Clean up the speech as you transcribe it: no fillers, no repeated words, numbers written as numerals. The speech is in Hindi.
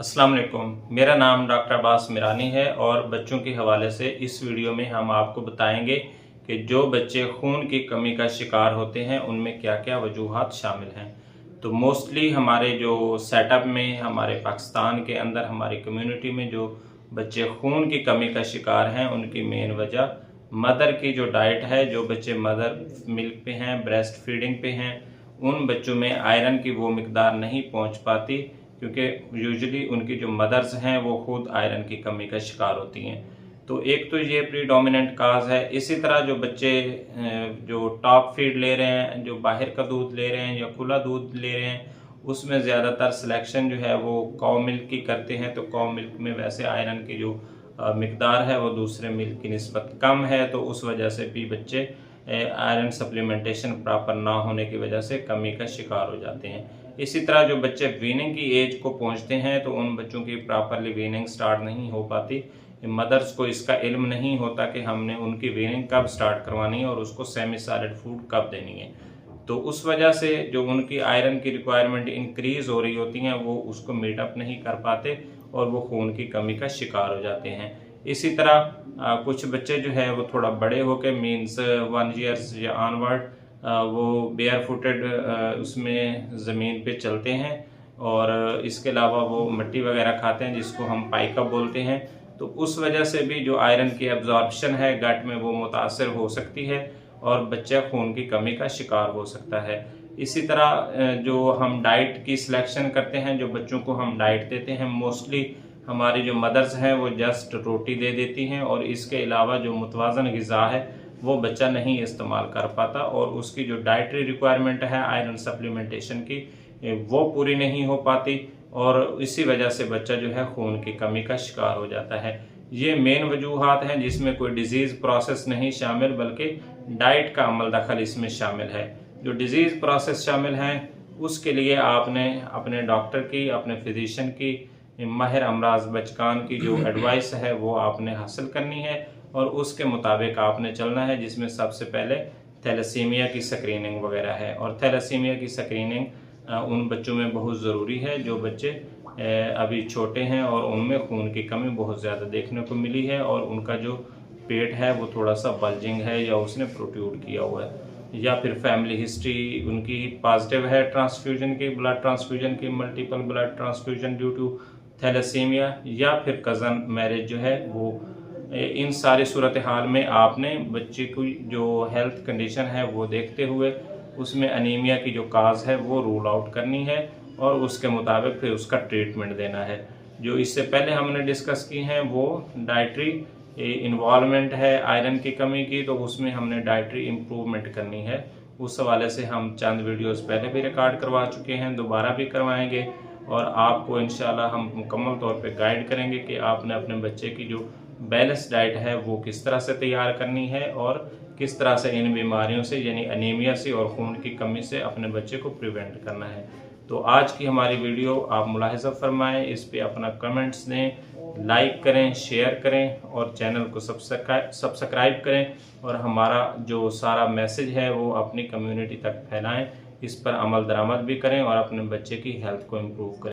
अस्सलाम वालेकुम। मेरा नाम डॉक्टर अब्बास मिरानी है और बच्चों के हवाले से इस वीडियो में हम आपको बताएंगे कि जो बच्चे खून की कमी का शिकार होते हैं उनमें क्या क्या वजूहात शामिल हैं। तो मोस्टली हमारे जो सेटअप में हमारे पाकिस्तान के अंदर हमारी कम्युनिटी में जो बच्चे खून की कमी का शिकार हैं उनकी मेन वजह मदर की जो डाइट है। जो बच्चे मदर मिल्क पे हैं, ब्रेस्ट फीडिंग पे हैं, उन बच्चों में आयरन की वो मिकदार नहीं पहुंच पाती क्योंकि यूजुअली उनकी जो मदर्स हैं वो खुद आयरन की कमी का शिकार होती हैं। तो एक तो ये प्रीडोमिनेंट काज है। इसी तरह जो बच्चे जो टॉप फीड ले रहे हैं, जो बाहर का दूध ले रहे हैं या खुला दूध ले रहे हैं, उसमें ज़्यादातर सिलेक्शन जो है वो काउ मिल्क की करते हैं। तो काउ मिल्क में वैसे आयरन की जो मिकदार है वो दूसरे मिल्क की निस्बत कम है, तो उस वजह से भी बच्चे आयरन सप्लीमेंटेशन प्रॉपर ना होने की वजह से कमी का शिकार हो जाते हैं। इसी तरह जो बच्चे वीनिंग की एज को पहुंचते हैं तो उन बच्चों की प्रॉपरली वीनिंग स्टार्ट नहीं हो पाती। मदर्स को इसका इल्म नहीं होता कि हमने उनकी वीनिंग कब स्टार्ट करवानी है और उसको सेमी सॉलिड फूड कब देनी है। तो उस वजह से जो उनकी आयरन की रिक्वायरमेंट इंक्रीज हो रही होती हैं वो उसको मीटअप नहीं कर पाते और वो खून की कमी का शिकार हो जाते हैं। इसी तरह कुछ बच्चे जो है वो थोड़ा बड़े होकर मीन्स 1 ईयर्स या ऑनवर्ड वो बेयर फुटेड उसमें ज़मीन पे चलते हैं और इसके अलावा वो मिट्टी वगैरह खाते हैं जिसको हम पाइका बोलते हैं। तो उस वजह से भी जो आयरन की एब्जॉर्प्शन है गट में वो मुतासर हो सकती है और बच्चा खून की कमी का शिकार हो सकता है। इसी तरह जो हम डाइट की सिलेक्शन करते हैं, जो बच्चों को हम डाइट देते हैं, मोस्टली हमारी जो मदर्स हैं वो जस्ट रोटी दे देती हैं और इसके अलावा जो मुतवाज़न ग़िज़ा है वो बच्चा नहीं इस्तेमाल कर पाता और उसकी जो डाइटरी रिक्वायरमेंट है आयरन सप्लीमेंटेशन की वो पूरी नहीं हो पाती और इसी वजह से बच्चा जो है खून की कमी का शिकार हो जाता है। ये मेन वजूहात हैं जिसमें कोई डिजीज़ प्रोसेस नहीं शामिल बल्कि डाइट का अमल दखल इसमें शामिल है। जो डिजीज़ प्रोसेस शामिल हैं उसके लिए आपने अपने डॉक्टर की, अपने फिजिशियन की, माहिर अमराज बचकान की जो एडवाइस है वो आपने हासिल करनी है और उसके मुताबिक आपने चलना है, जिसमें सबसे पहले थैलेसीमिया की स्क्रीनिंग वगैरह है। और थैलेसीमिया की स्क्रीनिंग उन बच्चों में बहुत ज़रूरी है जो बच्चे अभी छोटे हैं और उनमें खून की कमी बहुत ज़्यादा देखने को मिली है और उनका जो पेट है वो थोड़ा सा बल्जिंग है या उसने प्रोट्रूड किया हुआ है या फिर फैमिली हिस्ट्री उनकी पॉजिटिव है ट्रांसफ्यूजन की, ब्लड ट्रांसफ्यूजन की, multiple blood transfusion due to thalassemia, या फिर कज़न मैरिज जो है वो। इन सारी सूरत हाल में आपने बच्चे की जो हेल्थ कंडीशन है वो देखते हुए उसमें अनीमिया की जो काज है वो रूल आउट करनी है और उसके मुताबिक फिर उसका ट्रीटमेंट देना है। जो इससे पहले हमने डिस्कस की हैं वो डाइटरी इन्वॉल्वमेंट है आयरन की कमी की, तो उसमें हमने डाइटरी इम्प्रूवमेंट करनी है। उस हवाले से हम चंद वीडियोस पहले भी रिकॉर्ड करवा चुके हैं, दोबारा भी करवाएंगे और आपको इंशाल्लाह हम मुकम्मल तौर पे गाइड करेंगे कि आपने अपने बच्चे की जो बैलेंस डाइट है वो किस तरह से तैयार करनी है और किस तरह से इन बीमारियों से यानी अनीमिया से और खून की कमी से अपने बच्चे को प्रिवेंट करना है। तो आज की हमारी वीडियो आप मुलाहिज़ा फरमाएं, इस पे अपना कमेंट्स दें, लाइक करें, शेयर करें और चैनल को सब्सक्राइब करें और हमारा जो सारा मैसेज है वो अपनी कम्युनिटी तक फैलाएं। इस पर अमल दरामद भी करें और अपने बच्चे की हेल्थ को इम्प्रूव करें।